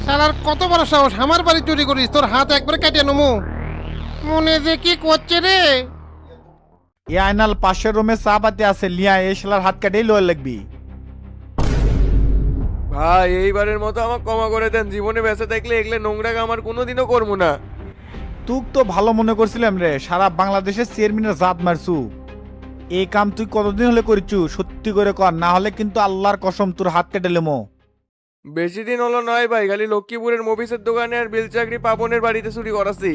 শালার কত বড় সাহস আমার বাড়ি চুরি করিস, তোর হাত একবার কাটিয়ে নমু। মনে যে কি করছে রে। এ আয়নাল পাশের রুমে চা পাতি আছে, লিয়া এই শালার হাত কাটেই লোয়ার লাগবি। ভাই এইবারের মতো আমার ক্ষমা করে দেন, জীবনে বেঁচে থাকলে এগুলো নোংরা আমার কোনোদিনও করবো না। তুক তো ভালো মনে করছিলাম রে, সারা বাংলাদেশের চেয়ারম্যানের জাত মারছু। এই কাম তুই কতদিন হলে করিছু, সত্যি করে কর, না হলে কিন্তু আল্লাহর কসম তোর হাত কেটে লেমো। বেশি দিন হলো নয় ভাই, খালি লক্ষ্মীপুরের মফিসের দোকানে আর বিল চাকরি পাপনের বাড়িতে চুরি করাছি।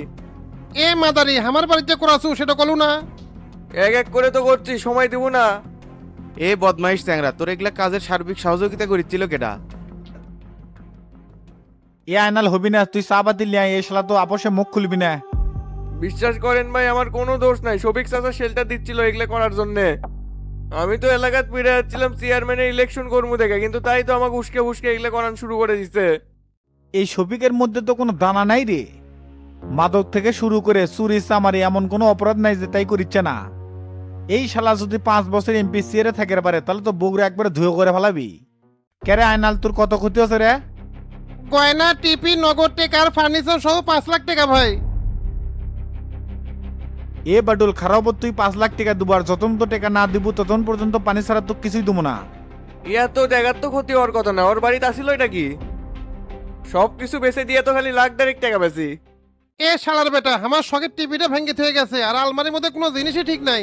এ মাদারি আমার বাড়িতে করাছু সেটা কলু না। এক এক করে তো করছি, সময় দেবো না। এ বদমাইশ চ্যাংরা, তোর এগুলা কাজের সার্বিক সহযোগিতা করেছিল কেডা? এ আয়নাল হবি না, তুই চা পাতি লিয়া এই শালা তো আপসে মুখ খুলবি না। বিশ্বাস করেন ভাই, আমার কোনো দোষ নাই, শফিক চাচা শেল্টার দিচ্ছিল এগুলো করার জন্যে। আমি তো এলাকাত পিড়ে যাচ্ছিলাম চেয়ারম্যানের ইলেকশন কর্মু দেখে, কিন্তু তাই তো আমাকে উস্কে উস্কে এগুলো করান শুরু করে দিচ্ছে। এই শফিকের মধ্যে তো কোনো দানা নাই রে। মাদক থেকে শুরু করে চুরি চামারি এমন কোনো অপরাধ নাই যে তাই করিচ্ছে না। এই শালা যদি 5 বছর এমপি চেয়ারে থাকে পারে তাহলে তো বগুড়া একবারে ধুয়ে করে ফেলাবি। কেরে আয়নাল তোর কত ক্ষতি হচ্ছে রে? গয়না টিপি নগদ টেকার ফার্নিচার সহ 5 লাখ টাকা ভাই। এ বাডুল খারাপ, তুই 5 লাখ টাকা দুবার, যতন তো টাকা না দিব ততন পর্যন্ত পানি ছাড়া তো কিছুই দেবো না। ইয়া তো দেখার তো ক্ষতি হওয়ার কথা না, ওর বাড়িতে আসিল এটা কি? সব কিছু বেচে দিয়ে তো খালি লাখ দেড়েক টাকা বেশি। এ শালার বেটা আমার শখের টিভিটা ভেঙে থেকে গেছে, আর আলমারির মধ্যে কোনো জিনিসই ঠিক নাই।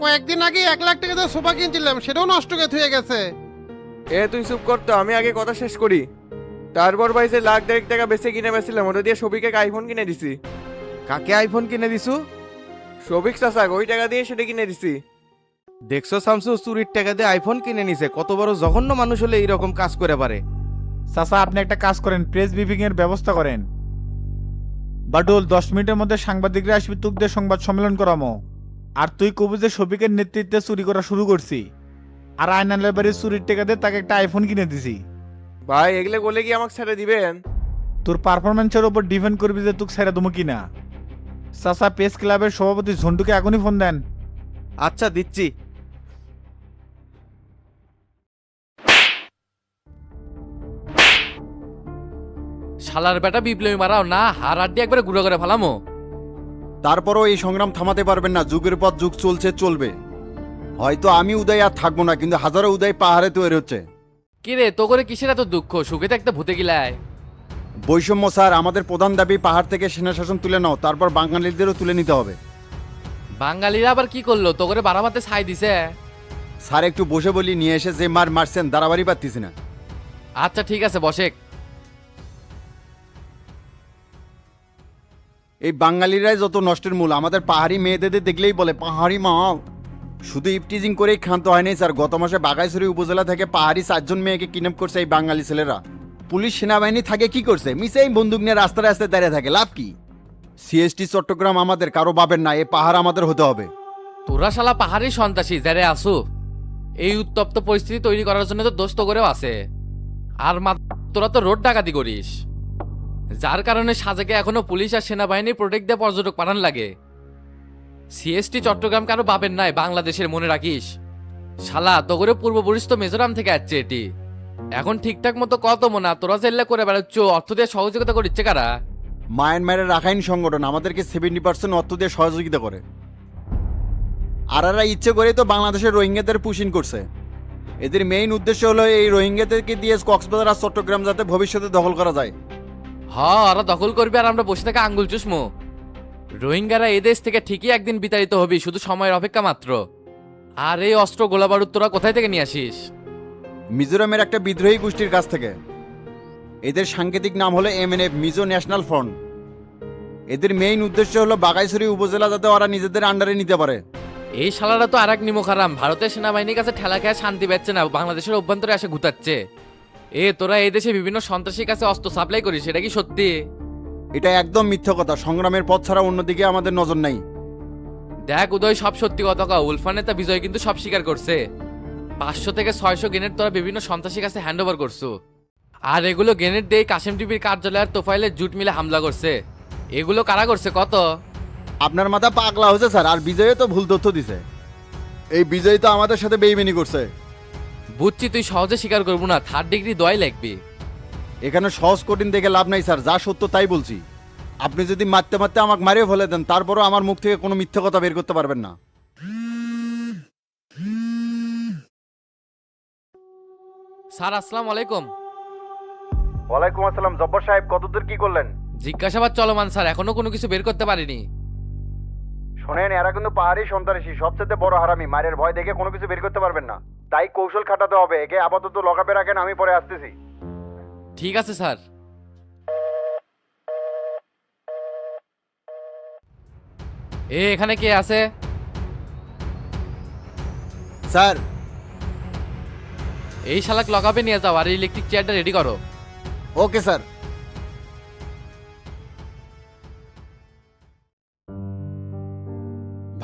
কয়েকদিন আগে 1 লাখ টাকা দিয়ে সোফা কিনছিলাম, সেটাও নষ্ট হয়ে গেছে। এ তুই চুপ করতো, আমি আগে কথা শেষ করি। তারপর ভাই যে লাখ দেড়েক টাকা বেচে কিনে বেছিলাম, ওটা দিয়ে সবিকে আইফোন কিনে দিছি। কাকে আইফোন কিনে দিছু? সবিক চাচা ওই টাকা দিয়ে সেটা কিনে দিছি। দেখছো শামসু, চুরির টাকা দিয়ে আইফোন কিনে নিছে। কত বড় জঘন্য মানুষ হলে এইরকম কাজ করে পারে। চাচা আপনি একটা কাজ করেন, প্রেস ব্রিফিং এর ব্যবস্থা করেন। বাডুল 10 মিনিটের মধ্যে সাংবাদিকরা আসবি, তুকদের সংবাদ সম্মেলন করামো। আর তুই কবু যে শফিকের নেতৃত্বে চুরি করা শুরু করছি, আর আয়নালের বাড়ির চুরির টাকা দিয়ে তাকে একটা আইফোন কিনে দিছি। ভাই এগুলো বলে কি আমাকে ছেড়ে দিবেন? তোর পারফরমেন্সের উপর ডিপেন্ড করবি যে তুক ছেড়ে দেবো কিনা। চাচা প্রেস ক্লাবের সভাপতি ঝন্টুকে এখনই ফোন দেন। আচ্ছা দিচ্ছি। শালার বেটা বিপ্লবী মারাও না, হার আড্ডি একবারে গুঁড়ো করে ফেলামো। তারপরও এই সংগ্রাম থামাতে পারবেন না, যুগের পর যুগ চলছে, চলবে। হয়তো আমি উদয় আর থাকবো না, কিন্তু হাজারো উদয় পাহাড়ে তৈরি হচ্ছে। কিরে তো করে কিসের এত দুঃখ, সুখে থাকতে ভূতে গিলায়। বৈষম্য স্যার, আমাদের প্রধান দাবি পাহাড় থেকে সেনা শাসন তুলে নাও, তারপর বাঙালিদেরও তুলে নিতে হবে। বাঙালিরা আবার কি করলো, তো করে বারামাতে ছাই দিছে। স্যার একটু বসে বলি, নিয়ে এসে যে মার মারছেন দাঁড়াবাড়ি পারতেছি না। আচ্ছা ঠিক আছে বসেক। এই বাঙালিরাই যত নষ্টের মূল, আমাদের পাহাড়ি মেয়েদের দেখলেই বলে পাহাড়ি মা। শুধু ইপটিজিং করেই ক্ষান্ত হয়নি স্যার, গত মাসে বাগাইছড়ি উপজেলা থেকে পাহাড়ি 4 জন মেয়েকে কিডন্যাপ করছে এই বাঙালি ছেলেরা। পুলিশ সেনাবাহিনী থাকে কি করছে, মিসেই বন্দুক নিয়ে রাস্তায় রাস্তায় দাঁড়িয়ে থাকে, লাভ কি? সিএসটি চট্টগ্রাম আমাদের কারো বাবের না, এ পাহাড় আমাদের হতে হবে। তোরা শালা পাহাড়ি সন্ত্রাসী যারে আসু। এই উত্তপ্ত পরিস্থিতি তৈরি করার জন্য তো দোস্ত করেও আছে। আর তোরা তো রোড ডাকাতি করিস, যার কারণে সাজেকে এখনো পুলিশ আর সেনাবাহিনী প্রোটেক্ট দিয়ে পর্যটক পাঠান লাগে। সিএসটি চট্টগ্রাম কারো বাপের নাই বাংলাদেশের, মনে রাখিস। শালা তো করে পূর্বপুরুষ তো মিজোরাম থেকে আসছে এটি। এখন ঠিকঠাক মতো কত মনে তোরা জেল্লা করে বেড়াচ্ছ, অর্থ দিয়ে সহযোগিতা করিচ্ছে কারা? মায়ানমারের রাখাইন সংগঠন আমাদেরকে 70% অর্থ দিয়ে সহযোগিতা করে। আর এরা ইচ্ছে করেই তো বাংলাদেশের রোহিঙ্গাদের পুশিং করছে। এদের মেইন উদ্দেশ্য হলো এই রোহিঙ্গাদেরকে দিয়ে কক্সবাজার আর চট্টগ্রাম যাতে ভবিষ্যতে দখল করা যায়। ওরা দখল করবে আর আমরা বসে থেকে আঙ্গুল চুষমো। রোহিঙ্গারা এই দেশ থেকে ঠিকই একদিন বিতাড়িত হবি, শুধু সময়ের অপেক্ষা মাত্র। আর এই অস্ত্র গোলাবারুদ তোরা কোথায় থেকে নিয়ে আসিস? মিজোরামের একটা বিদ্রোহী গোষ্ঠীর কাছ থেকে। এদের সাংকেতিক নাম হলো MNF, মিজো ন্যাশনাল ফ্রন্ট। এদের মেইন উদ্দেশ্য হলো বাগাইছড়ি উপজেলা যাতে ওরা নিজেদের আন্ডারে নিতে পারে। এই শালারা তো আর এক নিমখারাম, ভারতের সেনাবাহিনীর কাছে ঠেলা খেয়ে শান্তি পাচ্ছে না, বাংলাদেশের অভ্যন্তরে এসে ঘুতাচ্ছে। তোরা এই দেশে বিভিন্ন সন্ত্রাসীর কাছে অস্ত্র সাপ্লাই করিস, সেটা কি সত্যি? এটা একদম মিথ্যা কথা, সংগ্রামের পথ ছাড়া অন্যদিকে আমাদের নজর নাই। দেখ উদয়, সব সত্যি কথা কও। উলফান নেতা বিজয় কিন্তু সব স্বীকার করছে। 500 থেকে 600 গ্রেনেড তোরা বিভিন্ন সন্ত্রাসীর কাছে হ্যান্ড ওভার করছো। আর এগুলো গ্রেনেড দিয়ে কাশেম টিভির কার্যালয় আর তোফাইলের জুট মিলে হামলা করছে। এগুলো কারা করছে কত? আপনার মাথা পাগলা হয়েছে স্যার, আর বিজয় তো ভুল তথ্য দিছে। এই বিজয় তো আমাদের সাথে বেইমানি করছে। বুঝছি তুই সহজে স্বীকার করবো না, 3rd ডিগ্রি দোয়াই লাগবি। এখানে সহজ কঠিন দেখে লাভ নাই স্যার, যা সত্য তাই বলছি। আপনি যদি মারতে মারতে আমাকে মারিয়ে ফেলে দেন, তারপরও আমার মুখ থেকে কোনো মিথ্যে কথা বের করতে পারবেন না। স্যার আসসালামু আলাইকুম। ওয়ালাইকুম আসসালাম। জব্বর সাহেব, কতদূর কি করলেন? জিজ্ঞাসাবাদ চলমান স্যার, এখনো কোনো কিছু বের করতে পারিনি। শোনেন, এরা কিন্তু পাহাড়ি সন্ত্রাসী, সবচেয়ে বড় হারামি। মারের ভয় দেখে কোনো কিছু বের করতে পারবেন না, তাই কৌশল খাটাতে হবে। একে আপাতত লকআপে রাখেন, আমি পরে আসতেছি। ঠিক আছে স্যার। এখানে কে আছে? স্যার, এই শালাক লগাবে নিয়ে যাও আর ইলেকট্রিক চেয়ারটা রেডি করো। Okay sir.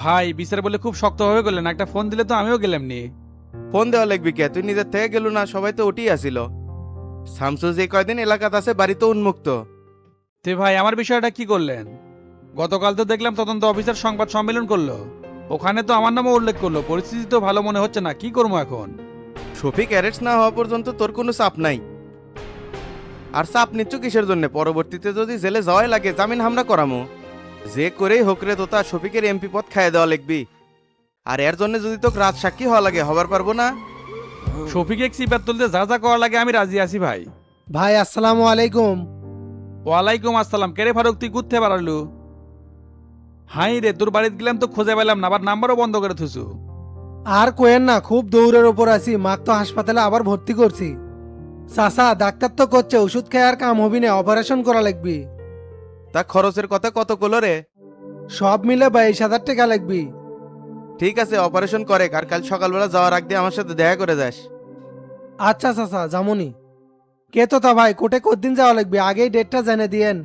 ভাই বিচার বলে খুব শক্তভাবে করলেন, একটা ফোন দিলে তো আমিও গেলাম নি। ফোন দেওয়া লাগবি কে? তুই নিজের থেকে গেলু না, সবাই তো ওটি আসিল। শামসু যে কয়দিন এলাকাত আছে বাড়ি তো উন্মুক্ত। তে ভাই আমার বিষয়টা কি করলেন? গতকাল তো দেখলাম তদন্ত অফিসার সংবাদ সম্মেলন করলো, ওখানে তো আমার নামও উল্লেখ করলো। পরিস্থিতি তো ভালো মনে হচ্ছে না, কি করবো এখন? শফিক অ্যারেস্ট না হওয়া পর্যন্ত তোর কোনো চাপ নাই। আর চাপ নিচ্ছ কিসের জন্য? পরবর্তীতে যদি জেলে যাওয়াই লাগে জামিন হামলা করামো। যে করেই হোক রে তোতা, শফিকের এমপি পদ খাইয়ে দেওয়া লিখবি। আর এর জন্য যদি তোকে রাত সাক্ষী হওয়া লাগে, হবার পারবো না। শফিকে সিপার তুলতে যা যা করা লাগে আমি রাজি আছি ভাই। ভাই আসসালামু আলাইকুম। ওয়ালাইকুম আসসালাম। কেরে ফারুক, তুই ঘুরতে পারলু? হাই রে, তোর বাড়িতে গেলাম তো খুঁজে পেলাম না, আবার নাম্বারও বন্ধ করে থুসু। আর কোয়েন না, খুব দৌড়ের ওপর আছি। মাক তো হাসপাতালে আবার ভর্তি করছি। চাচা ডাক্তার তো করছে ওষুধ খেয়ে আর কাম হবি না, অপারেশন করা লাগবি। তা খরচের কথা কত কলো রে? সব মিলে 22,000 টাকা লাগবি। ঠিক আছে, অপারেশন করে। আর কাল সকালবেলা যাওয়ার আগ দিয়ে আমার সাথে দেখা করে যাস। আচ্ছা চাচা জামুনি। কে তো তা ভাই, কোটে কতদিন যাওয়া লাগবে? আগেই ডেটটা জেনে দিয়েন।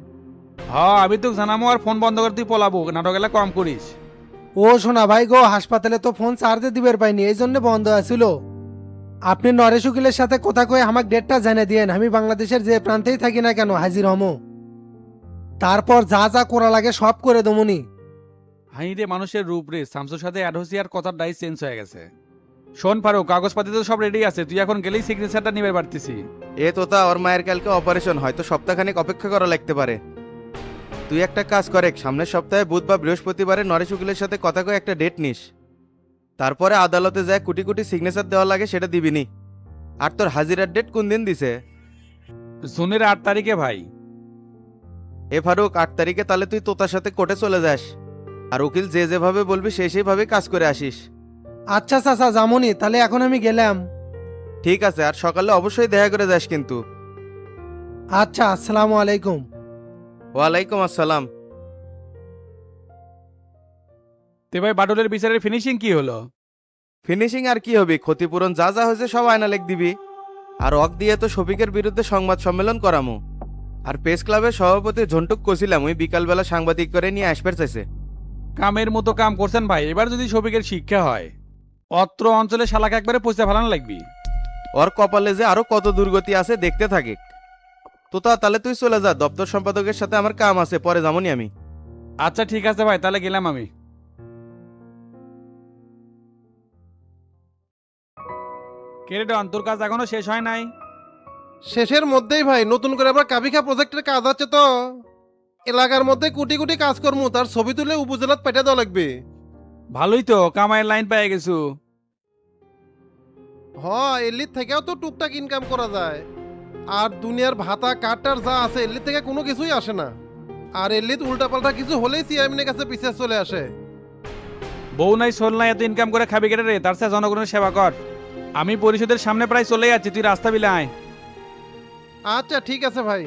হ্যাঁ আমি তোকে জানামো, আর ফোন বন্ধ করে তুই পলাবো, নাটক এলা কম করিস। ও শোনা ভাই গো, হাসপাতালে তো ফোন চার্জে দিবের পাইনি, এই জন্য বন্ধ আছিল। আপনি নরেশ উকিলের সাথে কথা কয়ে আমাকে ডেটটা জেনে দিয়েন। আমি বাংলাদেশের যে প্রান্তেই থাকি না কেন হাজির হমো। তারপর যা যা করা লাগে সব করে দমনি। হাই রে মানুষের রূপ রে, শামসুর সাথে অ্যাড হয়েছি আর কথার ডাই চেঞ্জ হয়ে গেছে। শোন ফারুক, কাগজপাতি তো সব রেডি আছে, তুই এখন গেলেই সিগনেচারটা নিবে পারতিছি। এ তোতা, ওর মায়ের কালকে অপারেশন, হয়তো সপ্তাহখানেক অপেক্ষা করা লাগতে পারে। তুই একটা কাজ করে, সামনের সপ্তাহে বুধ বা বৃহস্পতিবারে নরেশ উকিলের সাথে কথা কয়ে একটা ডেট নিস। তারপরে আদালতে যায় কোটি কোটি সিগনেচার দেওয়া লাগে সেটা দিবিনি। আর তোর হাজিরার ডেট কোন দিন দিছে? জুনের 8 তারিখে ভাই। এ ফারুক, 8 তারিখে তাহলে তুই তোতার সাথে কোর্টে চলে যাস। আর উকিল যে যেভাবে বলবি সেইভাবে কাজ করে আসিস। আচ্ছা চাচা জামুনি, তাহলে এখন আমি গেলাম। ঠিক আছে, আর সকালে অবশ্যই দেখা করে যাস কিন্তু। আচ্ছা, আসসালামু আলাইকুম। ওয়ালাইকুম আসসালাম। তে ভাই বাটুলের বিচারের ফিনিশিং কি হলো? ফিনিশিং আর কি হবে, ক্ষতিপূরণ যা যা হয়েছে সব আয়না লেখ দিবি। আর অক দিয়ে তো শফিকের বিরুদ্ধে সংবাদ সম্মেলন করামু। আর প্রেস ক্লাবের সভাপতি ঝন্টুক কছিলাম ওই বিকালবেলা সাংবাদিক করে নিয়ে আসবার চাইছে। কামের মতো কাম করছেন ভাই, এবার যদি শফিকের শিক্ষা হয়, অত্র অঞ্চলে শালাকে একবারে পয়সা ফেলানো লাগবি। ওর কপালে যে আরো কত দুর্গতি আছে দেখতে থাকে। তোতা তাহলে তুই চলে যা, দপ্তর সম্পাদকের সাথে আমার কাম আছে, পরে যামনি আমি। আচ্ছা ঠিক আছে ভাই, তাহলে গেলাম আমি। কেরে ডন, তোর কাজ এখনো শেষ হয় নাই? শেষের মধ্যেই ভাই, নতুন করে আবার কাবিখা প্রজেক্টের কাজ আছে তো। এলাকার মধ্যে কোটি কোটি কাজ করমু, তার ছবি তুলে উপজেলাত পেটে দেওয়া লাগবে। ভালোই তো, কামাইয়ের লাইন পেয়ে গেছু। হ, এলির থেকেও তো টুকটাক ইনকাম করা যায়। আর দুনিয়ার ভাতা কাটার যা আছে এলির থেকে কোনো কিছুই আসে না। আর এলিত উল্টাপাল্টা কিছু হলেই চেয়ারম্যানের কাছে পিছিয়ে চলে আসে। বউ নাই সোল নাই, এত ইনকাম করে খাবি কেটে রে, তার সাথে জনগণের সেবা কর। আমি পরিষদের সামনে প্রায় চলে যাচ্ছি, তুই রাস্তা বিলায়। আচ্ছা ঠিক আছে ভাই।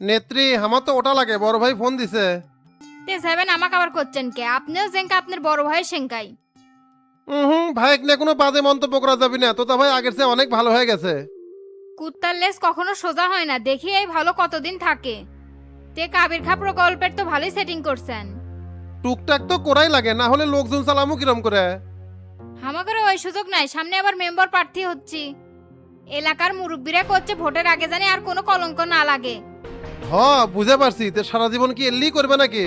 নেত্রী, আমার তো ওটা লাগে, বড় ভাই ফোন দিছে। তে সাহেবেন আমাকে আবার করছেন কে? আপনিও জেঙ্কা আপনার বড় ভাইয়ের সেঙ্কাই। ভাই নিয়ে কোনো বাজে মন্তব্য করা যাবে না, তো তা ভাই আগের চেয়ে অনেক ভালো হয়ে গেছে। কুত্তার লেজ কখনো সোজা হয় না, দেখি এই ভালো কতদিন থাকে। তে কাবির খা প্রকল্পের তো ভালোই সেটিং করছেন। টুকটাক তো করাই লাগে, না হলে লোকজন চালামু কিরম করে। আমাদের ওই সুযোগ নাই, সামনে আবার মেম্বার প্রার্থী হচ্ছি। এলাকার মুরব্বীরা করছে ভোটের আগে জানি আর কোনো কলঙ্ক না লাগে। হ, বুঝে পারছি। তো সারা জীবন কি এলি করবে নাকি?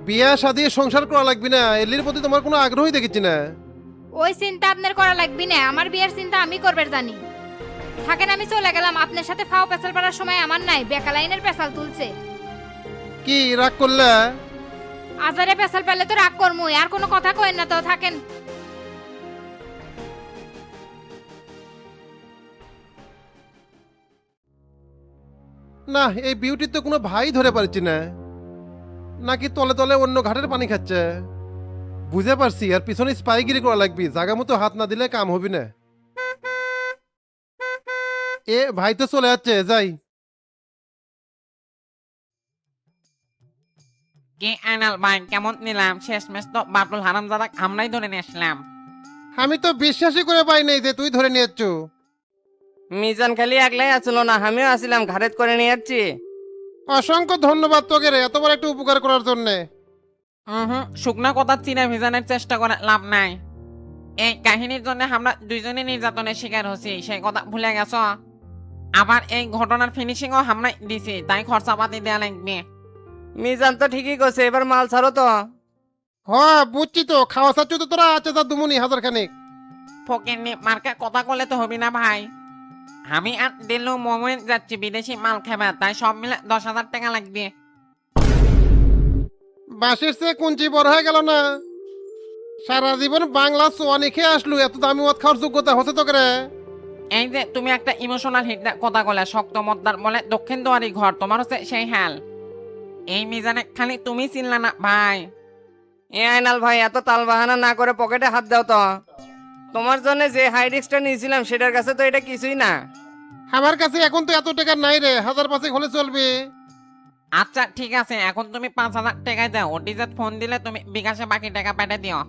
বিয়া শাদি সংসার করা লাগবে না, এলির প্রতি তোমার কোনো আগ্রহই দেখেছি না। ওই চিন্তা আপনার করা লাগবে না, আমার বিয়ের চিন্তা আমি করবে জানি। থাকেন আমি চলে গেলাম, আপনার সাথে ফাও পেছাল পাড়ার সময় আমার নাই, বেকালাইনের পেছাল তুলছে। কি রাগ করলা? আজারে পেছাল পেলে তো রাগ করমুই, আর কোনো কথা কইেন না তো, থাকেন। না, এই বিউটির তো কোনো ভাই ধরে পারছি না, নাকি তলে তলে অন্য ঘাটের পানি খাচ্ছে। বুঝে পারছি আর পিছনে স্পাইগিরি করা লাগবি, জায়গা মতো হাত না দিলে কাম হবি না। এ ভাই তো চলে যাচ্ছে, যাই। কি আইনাল ভাই কেমন নিলাম? শেষ ম্যাচ তো বাবুল হারামজাদা আমরাই ধরে নিয়ে আসলাম। আমি তো বিশ্বাসই করে পাই নাই যে তুই ধরে নিয়েছ। মিজান খালি একলাই আসছিল না, আমিও আসছিলাম, ঘাড়েত করে নিয়ে যাচ্ছি। অসংখ্য ধন্যবাদ তোকে রে, এত বড় একটা উপকার করার জন্য। শুকনা কথা চিনে ভিজানোর চেষ্টা করে লাভ নাই। এই কাহিনীর জন্য আমরা দুইজনে নির্যাতনের শিকার হচ্ছি, সেই কথা ভুলে গেছ? আবার এই ঘটনার ফিনিশিংও আমরা দিছি, তাই খরচাপাতি দেওয়া লাগবে। মিজান তো ঠিকই করছে, এবার মাল ছাড়ো তো। হ্যাঁ বুঝছি তো, খাওয়া চাচ্ছ তো তোরা, আছে যা দুমুনি হাজার খানিক। ফকিরনি মার্কা কথা করলে তো হবি না ভাই। আমি আর দিল্লু মোমেন যাচ্ছি বিদেশি মাল খাবে, তাই সব মিলে 10,000 টাকা লাগবে। বাঁশের চেয়ে কুঞ্চি বড় হয়ে গেল না? সারা জীবন বাংলা সোয়ানি খেয়ে আসলু, এত দামি মদ খাওয়ার যোগ্যতা হচ্ছে তোকে রে? এই যে তুমি একটা ইমোশনাল হিট কথা বলে, শক্ত মদ্দার বলে দক্ষিণ দুয়ারি ঘর, তোমার হচ্ছে সেই হাল। এই মিজানে খালি তুমি চিনলা না ভাই। এ আইনাল ভাই, এত তাল বাহানা না করে পকেটে হাত দাও তো। তোমার জন্য যে হাই রিস্কটা নিয়েছিলাম সেটার কাছে তো এটা কিছুই না। আমার কাছে এখন তো এত টাকা নাই রে, 1,000 হলে চলবে। আচ্ছা ঠিক আছে, এখন তুমি 5,000 টাকায় দাও, ওটিজাত ফোন দিলে তুমি বিকাশে বাকি টাকা পাঠিয়ে দিও।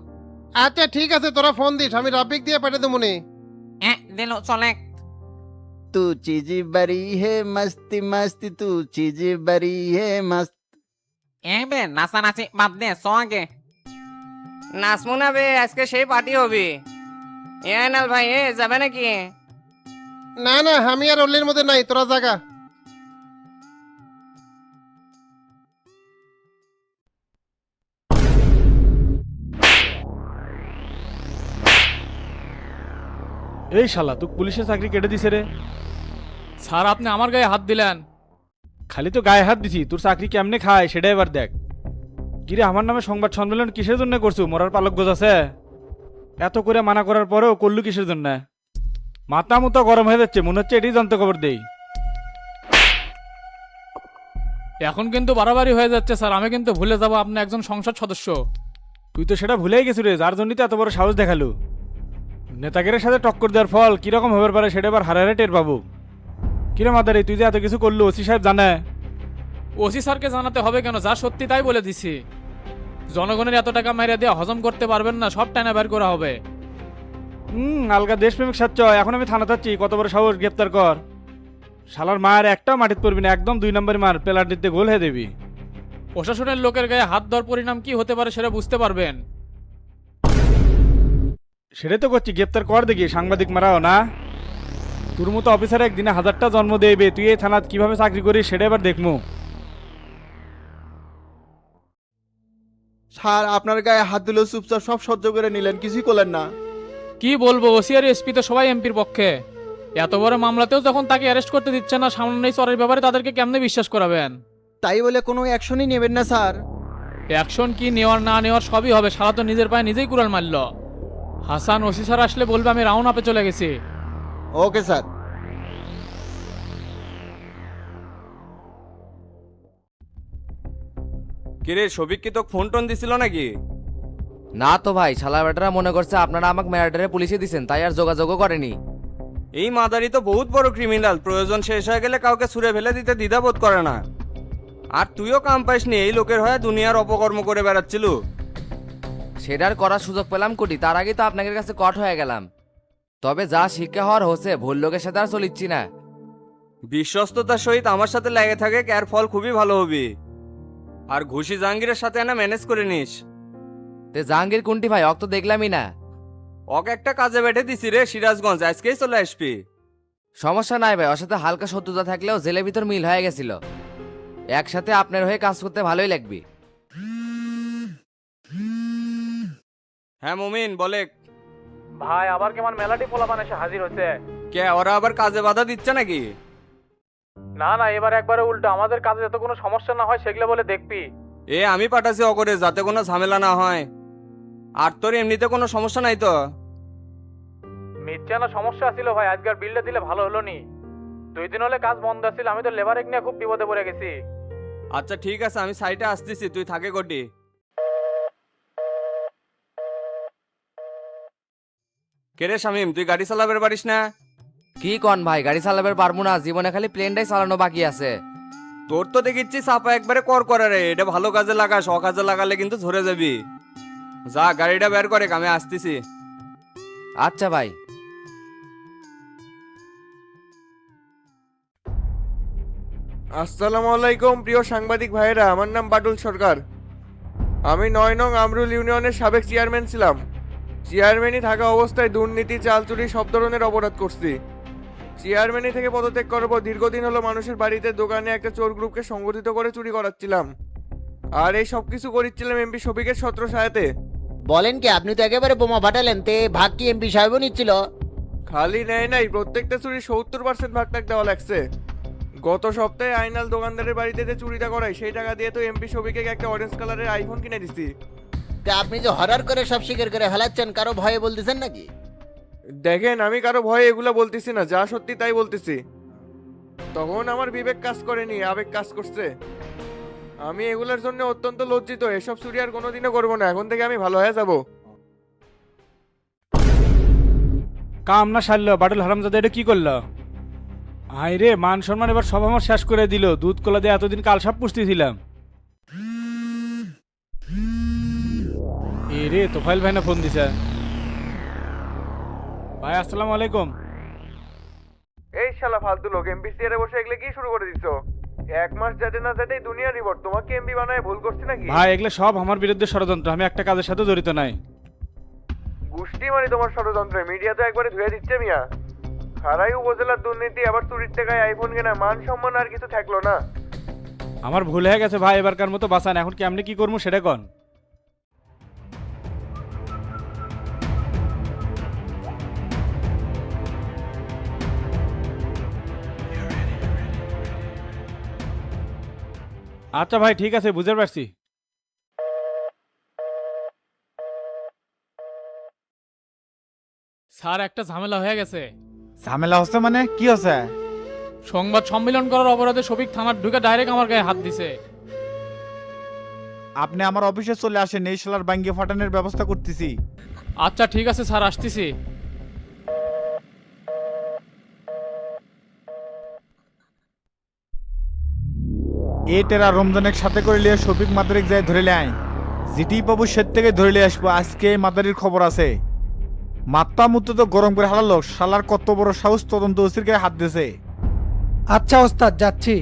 আচ্ছা ঠিক আছে, তোরা ফোন দিস, আমি রাব্বিক দিয়ে পাঠিয়ে দেবো নি। দিল চলে। तू चीज बड़ी है मस्ती मस्ती, तू चीज बड़ी है मस्त। এই বে নাচানাচি বাদ দে, চ আগে। নাচমু না বে, আজকে সেই পার্টি হবি। এ আইনাল ভাই, এ যাবে নাকি? না না, আমি আর অল্লির মধ্যে নাই, তোরা জাগা। এই শালা তুই পুলিশের চাকরি কেটে দিছে রে। স্যার আপনি আমার গায়ে হাত দিলেন। খালি তো গায়ে হাত দিছি, তোর চাকরি কেমনে খায় সেটা এবার দেখ। কিরে আমার নামে সংবাদ সম্মেলন কিসের জন্য করছু? মরার পালক গোজাছে? এত করে মানা করার পরেও করলু কিসের জন্য? মাথা মুতা গরম হয়ে যাচ্ছে, মনে হচ্ছে এটাই জানতে খবর দেই। এখন কিন্তু বাড়াবাড়ি হয়ে যাচ্ছে স্যার, আমি কিন্তু ভুলে যাব আপনি একজন সংসদ সদস্য। তুই তো সেটা ভুলেই গেছু রে, যার জন্যই তো এত বড় সাহস দেখালু। নেতাগিরের সাথে টক্কর দেওয়ার ফল কিরকম হবার পারে সেটা এবার হারারে টের পাবো। কিরে মাদারি, তুই যে এত কিছু করলু ওসি সাহেব জানে? ওসি স্যারকে জানাতে হবে কেন? যা সত্যি তাই বলে দিছি। জনগণের এত টাকা মাইরা দিয়ে হজম করতে পারবেন না, সব টানা বের করা হবে। আলগা দেশপ্রেমিক সাচ্চ, এখন আমি থানা যাচ্ছি, কত বড় সাহস, গ্রেপ্তার কর। শালার মায়ের একটা মাটিত পড়বি না, একদম 2 নম্বর মার, পেলার দিতে গোল হয়ে দেবি। প্রশাসনের লোকের গায়ে হাত দেওয়ার পরিণাম কি হতে পারে সেটা বুঝতে পারবেন। সেটাই তো করছি, গ্রেপ্তার কর দেখি, সাংবাদিক মারাও না। তোর মতো অফিসার একদিনে 1000টা জন্ম দেবে, তুই এই থানাত কিভাবে চাকরি করিস সেটা এবার দেখবো। স্যার আপনার গায়ে হাত দিলেও চুপচাপ সব সহ্য করে নিলেন, কিছুই করলেন না। কি বলবো, ওসি আর এসপি তো সবাই এমপির পক্ষে। এত বড় মামলাতেও যখন তাকে অ্যারেস্ট করতে দিচ্ছে না, সামান্য এই চরের ব্যাপারে তাদেরকে কেমনে বিশ্বাস করাবেন? তাই বলে কোনো অ্যাকশনই নেবেন না স্যার? অ্যাকশন কি নেওয়ার না নেওয়ার সবই হবে, সারা তো নিজের পায়ে নিজেই কুড়াল মারল। হাসান ওসি স্যার আসলে বলবে আমি রাউন্ড আপে চলে গেছি। Okay sir. কিরে সবিক কি তো ফোন টোন দিছিল নাকি? না তো ভাই, শালা বেটারা মনে করছে আপনারা আমাকে ম্যারাডারে পুলিশে দিছেন, তাই আর যোগাযোগও করেনি। এই মাদারি তো বহুত বড় ক্রিমিনাল, প্রয়োজন শেষ হয়ে গেলে কাউকে ছুঁড়ে ফেলে দিতে দ্বিধাবোধ করে না। আর তুইও কাম পাইসনি, এই লোকের হয়ে দুনিয়ার অপকর্ম করে বেড়াচ্ছিল। সেটার করার সুযোগ পেলাম কোটি, তার আগে তো আপনাদের কাছে কট হয়ে গেলাম। তবে যা শিক্ষা হওয়ার হচ্ছে, ভুল লোকের সাথে আর চলিচ্ছি না। বিশ্বস্ততার সহিত আমার সাথে লেগে থাকে, এর ফল খুবই ভালো হবে। আর ঘুষি জাহাঙ্গীরের সাথে না ম্যানেজ করে নিস। তে জাহাঙ্গীর কোনটি ভাই? অক তো দেখলামই না। অক একটা কাজে বেঠে দিছি রে সিরাজগঞ্জ, আজকেই চলে আসবি। সমস্যা নাই ভাই, ওর সাথে হালকা শত্রুতা থাকলেও জেলের ভিতর মিল হয়ে গেছিল। একসাথে আপনার হয়ে কাজ করতে ভালোই লাগবে। হ্যাঁ মুমিন বলে। ভাই আবার কেমন মেলাটি পোলাপান এসে হাজির হচ্ছে। কে ওরা আবার কাজে বাধা দিচ্ছে নাকি? না না, এবার একবারে উল্টো, আমাদের কাজে যাতে কোনো সমস্যা না হয় সেগুলো বলে দেখবি। আমি পাঠাছি অকরে যাতে কোনো ঝামেলা না হয়। আর তোর এমনিতে কোনো সমস্যা নাই তো? মিথ্যা সমস্যা ছিল ভাই, আজকের বিলটা দিলে ভালো হলো নি। 2 দিন হলে কাজ বন্ধ ছিল, আমি তো লেবার নিয়ে খুব বিপদে পড়ে গেছি। আচ্ছা ঠিক আছে, আমি সাইটে আসতেছি, তুই থাকে গটি। কেরে শামিম, তুই গাড়ি চালাবার পারিস না? কি কন ভাই, গাড়ি চালাবার পারবো না, জীবনে খালি প্লেনটাই চালানো বাকি আছে। তোর তো দেখিচ্ছি চাপা একবারে কর করে রে, এটা ভালো কাজে লাগাস, অকাজে লাগালে কিন্তু ঝরে যাবি। যা গাড়িটা বের করে, আমি আসতেছি। আচ্ছা ভাই। আসসালামু আলাইকুম প্রিয় সাংবাদিক ভাইয়েরা, আমার নাম বাটুল সরকার। আমি 9 নং আমরুল ইউনিয়নের সাবেক চেয়ারম্যান ছিলাম। চেয়ারম্যানই থাকা অবস্থায় দুর্নীতি, চাল চুরি সব ধরনের অপরাধ করছি। চেয়ারম্যানই থেকে পদত্যাগ করার পর দীর্ঘদিন হলো মানুষের বাড়িতে, দোকানে একটা চোর গ্রুপকে সংগঠিত করে চুরি করাচ্ছিলাম। আর এই সব কিছু করেছিলাম এমপি শফিকের ছত্র সায়াতে। বলেন কি, আপনি তো একেবারে বোমা ফাটালেন, তে ভাগ কি এমপি সাহেবও নিচ্ছিল? খালি নেয় নাই, প্রত্যেকটা চুরি 70% ভাগ টাক দেওয়া লাগছে। গত সপ্তাহে আইনাল দোকানদারের বাড়িতে যে চুরিটা করাই, সেই টাকা দিয়ে তো এমপি শফিকে একটা অরেঞ্জ কালারের আইফোন কিনে দিছি। তা আপনি যে হরার করে সব স্বীকার করে ফেলাচ্ছেন, কারো ভয়ে বলতেছেন নাকি? দেখেন, আমি কারো ভয়ে এগুলা বলতেছি না, যা সত্যি তাই বলতেছি। তখন আমার বিবেক কাজ করেনি, আবেগ কাজ করছে। আমি এগুলোর জন্য অত্যন্ত লজ্জিত, এসব চুরি আর কোনোদিনও করবো না, এখন থেকে আমি ভালো হয়ে যাব। কাম না সারলো বাটুল হারামজাদা, এটা কি করলো? হাই রে, মান সম্মান এবার সব আমার শেষ করে দিল। দুধ কলা দিয়ে এতদিন কালসাপ পুষতেছিলাম। এ রে, তোফাইল ভাই না ফোন দিছে। ভাই আসসালামু আলাইকুম। এই শালা ফালতু লোক, এমপি চেয়ারে বসে এগুলো কি শুরু করে দিছো? 1 মাস যেতে না যেতেই দুনিয়া রিপোর্ট, তোমাকে এমপি বানায় ভুল করছি নাকি? ভাই এগুলো সব আমার বিরুদ্ধে ষড়যন্ত্র, আমি একটা কাজের সাথে জড়িত নাই। গুষ্টি মারি তোমার ষড়যন্ত্রে, মিডিয়া তো একবারে ধুয়ে দিচ্ছে মিয়া। খারাই উপজেলার দুর্নীতি, আবার চুরির টাকায় আইফোন কেনা, মান সম্মান আর কিছু থাকলো না। আমার ভুল হয়ে গেছে ভাই, এবারকার মতো বাঁচান। এখন কেমনি কি করবো সেটা কন। আচ্ছা ভাই ঠিক আছে, বুঝতে পারছি। স্যার, একটা ঝামেলা হয়ে গেছে। ঝামেলা হচ্ছে মানে কি হচ্ছে? সংবাদ সম্মেলন করার অপরাধে শফিক থানার ঢুকে ডাইরেক্ট আমার গায়ে হাত দিছে। আপনি আমার অফিসে চলে আসেন, এই শালার বাঙ্গি ফাটানোর ব্যবস্থা করতেছি। আচ্ছা ঠিক আছে স্যার, আসতেছি। এই টেরা রমজানের সাথে করে লিয়ে শফিক মাদারিক যায় ধরে লাই। জিটি বাবু সের থেকে ধরে লিয়ে আসবো, আজকে এই মাদারির খবর আছে। মাত্রা মুত্তে তো গরম করে হারালো, শালার কত বড় সাহস তদন্ত ওসির গায়ে হাত দিয়েছে। আচ্ছা ওস্তাদ, যাচ্ছি।